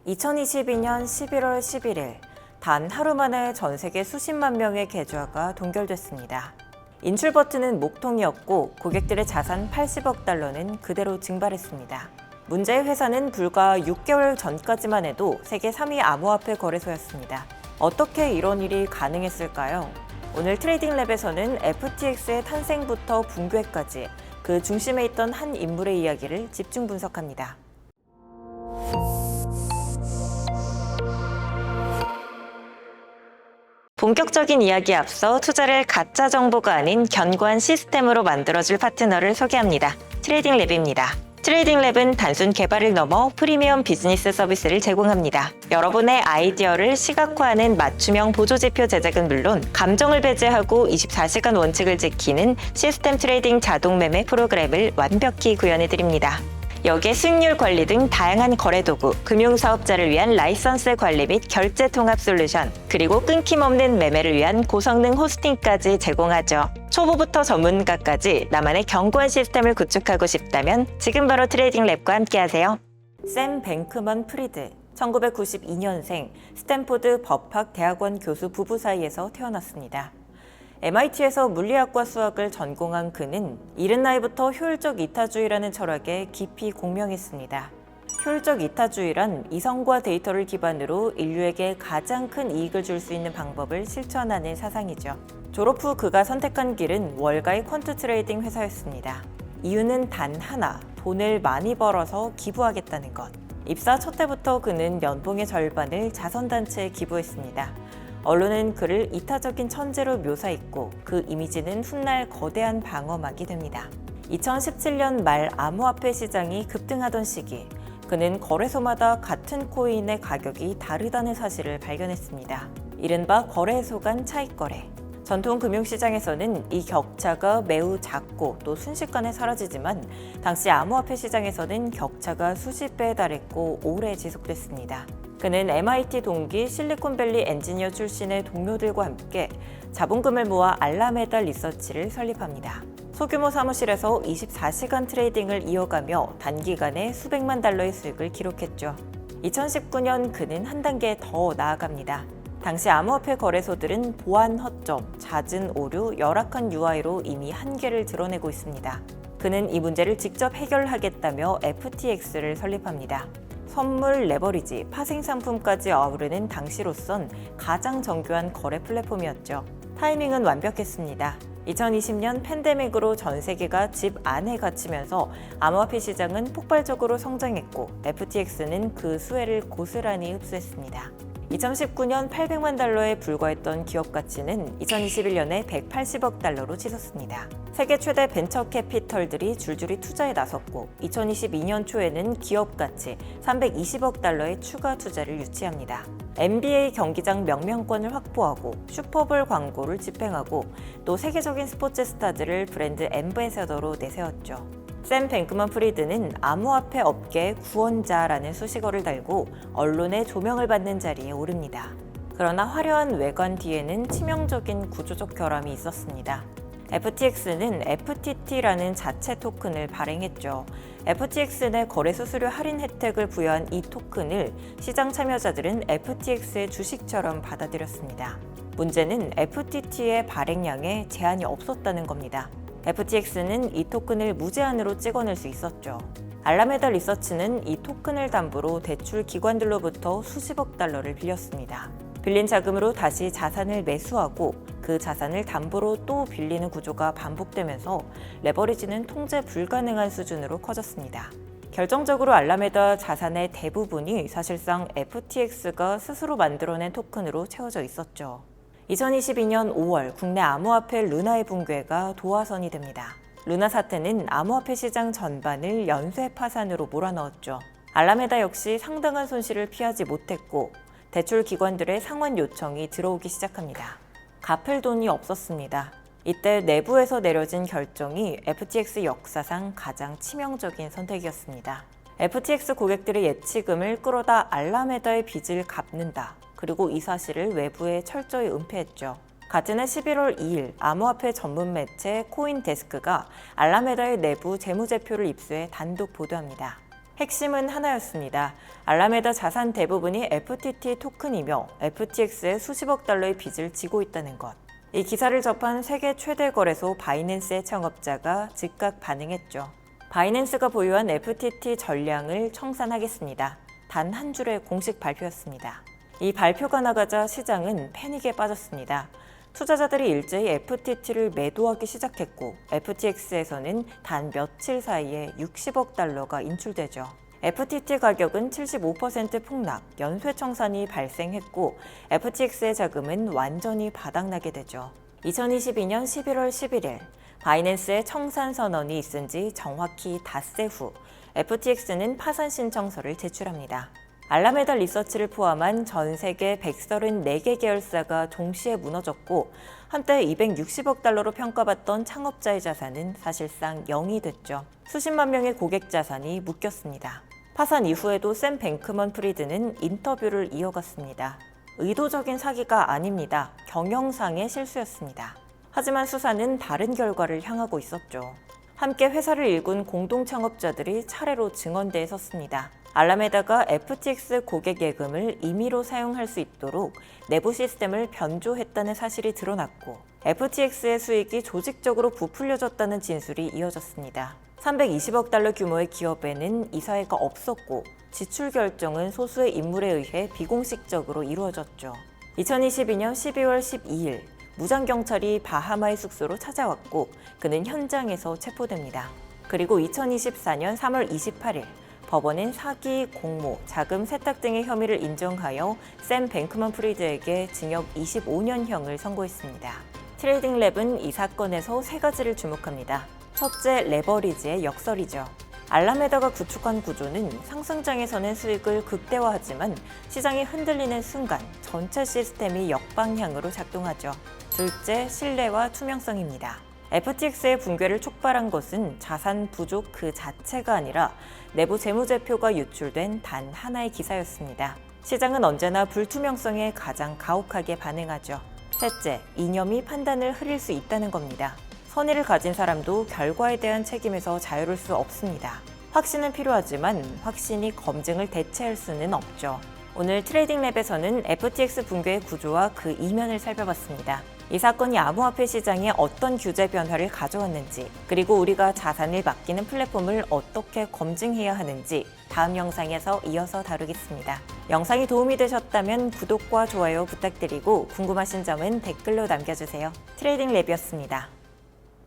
2022년 11월 11일 단 하루 만에 전 세계 수십만 명의 계좌가 동결됐습니다. 인출 버튼은 목통이었고 고객들의 자산 80억 달러는 그대로 증발했습니다. 문제의 회사는 불과 6개월 전까지만 해도 세계 3위 암호화폐 거래소였습니다. 어떻게 이런 일이 가능했을까요? 오늘 트레이딩랩에서는 FTX의 탄생부터 붕괴까지 그 중심에 있던 한 인물의 이야기를 집중 분석합니다. 본격적인 이야기에 앞서 투자를 가짜 정보가 아닌 견고한 시스템으로 만들어줄 파트너를 소개합니다. 트레이딩랩입니다. 트레이딩랩은 단순 개발을 넘어 프리미엄 비즈니스 서비스를 제공합니다. 여러분의 아이디어를 시각화하는 맞춤형 보조지표 제작은 물론 감정을 배제하고 24시간 원칙을 지키는 시스템 트레이딩 자동 매매 프로그램을 완벽히 구현해드립니다. 여기에 수익률 관리 등 다양한 거래 도구, 금융사업자를 위한 라이선스 관리 및 결제 통합 솔루션, 그리고 끊김없는 매매를 위한 고성능 호스팅까지 제공하죠. 초보부터 전문가까지 나만의 견고한 시스템을 구축하고 싶다면 지금 바로 트레이딩랩과 함께하세요. 샘 뱅크먼 프리드, 1992년생, 스탠포드 법학 대학원 교수 부부 사이에서 태어났습니다. MIT에서 물리학과 수학을 전공한 그는 이른 나이부터 효율적 이타주의라는 철학에 깊이 공명했습니다. 효율적 이타주의란 이성과 데이터를 기반으로 인류에게 가장 큰 이익을 줄 수 있는 방법을 실천하는 사상이죠. 졸업 후 그가 선택한 길은 월가의 퀀트 트레이딩 회사였습니다. 이유는 단 하나, 돈을 많이 벌어서 기부하겠다는 것. 입사 첫 해부터 그는 연봉의 절반을 자선단체에 기부했습니다. 언론은 그를 이타적인 천재로 묘사했고 그 이미지는 훗날 거대한 방어막이 됩니다. 2017년 말 암호화폐 시장이 급등하던 시기, 그는 거래소마다 같은 코인의 가격이 다르다는 사실을 발견했습니다. 이른바 거래소 간 차익거래. 전통 금융시장에서는 이 격차가 매우 작고 또 순식간에 사라지지만 당시 암호화폐 시장에서는 격차가 수십 배에 달했고 오래 지속됐습니다. 그는 MIT 동기 실리콘밸리 엔지니어 출신의 동료들과 함께 자본금을 모아 알라메다 리서치를 설립합니다. 소규모 사무실에서 24시간 트레이딩을 이어가며 단기간에 수백만 달러의 수익을 기록했죠. 2019년 그는 한 단계 더 나아갑니다. 당시 암호화폐 거래소들은 보안 허점, 잦은 오류, 열악한 UI로 이미 한계를 드러내고 있습니다. 그는 이 문제를 직접 해결하겠다며 FTX를 설립합니다. 선물, 레버리지, 파생 상품까지 아우르는 당시로선 가장 정교한 거래 플랫폼이었죠. 타이밍은 완벽했습니다. 2020년 팬데믹으로 전 세계가 집 안에 갇히면서 암호화폐 시장은 폭발적으로 성장했고 FTX는 그 수혜를 고스란히 흡수했습니다. 2019년 800만 달러에 불과했던 기업 가치는 2021년에 180억 달러로 치솟습니다. 세계 최대 벤처 캐피털들이 줄줄이 투자에 나섰고 2022년 초에는 기업 가치 320억 달러의 추가 투자를 유치합니다. NBA 경기장 명명권을 확보하고 슈퍼볼 광고를 집행하고 또 세계적인 스포츠 스타들을 브랜드 앰베서더로 내세웠죠. 샘 뱅크먼 프리드는 암호화폐 업계의 구원자라는 수식어를 달고 언론의 조명을 받는 자리에 오릅니다. 그러나 화려한 외관 뒤에는 치명적인 구조적 결함이 있었습니다. FTX는 FTT라는 자체 토큰을 발행했죠. FTX 내 거래 수수료 할인 혜택을 부여한 이 토큰을 시장 참여자들은 FTX의 주식처럼 받아들였습니다. 문제는 FTT의 발행량에 제한이 없었다는 겁니다. FTX는 이 토큰을 무제한으로 찍어낼 수 있었죠. 알라메다 리서치는 이 토큰을 담보로 대출 기관들로부터 수십억 달러를 빌렸습니다. 빌린 자금으로 다시 자산을 매수하고 그 자산을 담보로 또 빌리는 구조가 반복되면서 레버리지는 통제 불가능한 수준으로 커졌습니다. 결정적으로 알라메다 자산의 대부분이 사실상 FTX가 스스로 만들어낸 토큰으로 채워져 있었죠. 2022년 5월 국내 암호화폐 루나의 붕괴가 도화선이 됩니다. 루나 사태는 암호화폐 시장 전반을 연쇄 파산으로 몰아넣었죠. 알라메다 역시 상당한 손실을 피하지 못했고 대출 기관들의 상환 요청이 들어오기 시작합니다. 갚을 돈이 없었습니다. 이때 내부에서 내려진 결정이 FTX 역사상 가장 치명적인 선택이었습니다. FTX 고객들의 예치금을 끌어다 알라메다의 빚을 갚는다. 그리고 이 사실을 외부에 철저히 은폐했죠. 같은 해 11월 2일 암호화폐 전문 매체 코인데스크가 알라메다의 내부 재무제표를 입수해 단독 보도합니다. 핵심은 하나였습니다. 알라메다 자산 대부분이 FTT 토큰이며 FTX에 수십억 달러의 빚을 지고 있다는 것. 이 기사를 접한 세계 최대 거래소 바이낸스의 창업자가 즉각 반응했죠. 바이낸스가 보유한 FTT 전량을 청산하겠습니다. 단 한 줄의 공식 발표였습니다. 이 발표가 나가자 시장은 패닉에 빠졌습니다. 투자자들이 일제히 FTT를 매도하기 시작했고 FTX에서는 단 며칠 사이에 60억 달러가 인출되죠. FTT 가격은 75% 폭락, 연쇄 청산이 발생했고 FTX의 자금은 완전히 바닥나게 되죠. 2022년 11월 11일 바이낸스의 청산 선언이 있은 지 정확히 닷새 후 FTX는 파산 신청서를 제출합니다. 알라메다 리서치를 포함한 전 세계 134개 계열사가 동시에 무너졌고 한때 260억 달러로 평가받던 창업자의 자산은 사실상 0이 됐죠. 수십만 명의 고객 자산이 묶였습니다. 파산 이후에도 샘 뱅크먼 프리드는 인터뷰를 이어갔습니다. 의도적인 사기가 아닙니다. 경영상의 실수였습니다. 하지만 수사는 다른 결과를 향하고 있었죠. 함께 회사를 일군 공동 창업자들이 차례로 증언대에 섰습니다. 알라메다가 FTX 고객 예금을 임의로 사용할 수 있도록 내부 시스템을 변조했다는 사실이 드러났고 FTX의 수익이 조직적으로 부풀려졌다는 진술이 이어졌습니다. 320억 달러 규모의 기업에는 이사회가 없었고 지출 결정은 소수의 인물에 의해 비공식적으로 이루어졌죠. 2022년 12월 12일 무장경찰이 바하마의 숙소로 찾아왔고 그는 현장에서 체포됩니다. 그리고 2024년 3월 28일 법원은 사기, 공모, 자금 세탁 등의 혐의를 인정하여 샘 뱅크먼 프리드에게 징역 25년형을 선고했습니다. 트레이딩랩은 이 사건에서 세 가지를 주목합니다. 첫째, 레버리지의 역설이죠. 알라메다가 구축한 구조는 상승장에서는 수익을 극대화하지만 시장이 흔들리는 순간 전체 시스템이 역방향으로 작동하죠. 둘째, 신뢰와 투명성입니다. FTX의 붕괴를 촉발한 것은 자산 부족 그 자체가 아니라 내부 재무제표가 유출된 단 하나의 기사였습니다. 시장은 언제나 불투명성에 가장 가혹하게 반응하죠. 셋째, 이념이 판단을 흐릴 수 있다는 겁니다. 선의를 가진 사람도 결과에 대한 책임에서 자유로울 수 없습니다. 확신은 필요하지만 확신이 검증을 대체할 수는 없죠. 오늘 트레이딩랩에서는 FTX 붕괴의 구조와 그 이면을 살펴봤습니다. 이 사건이 암호화폐 시장에 어떤 규제 변화를 가져왔는지, 그리고 우리가 자산을 맡기는 플랫폼을 어떻게 검증해야 하는지 다음 영상에서 이어서 다루겠습니다. 영상이 도움이 되셨다면 구독과 좋아요 부탁드리고 궁금하신 점은 댓글로 남겨주세요. 트레이딩랩이었습니다.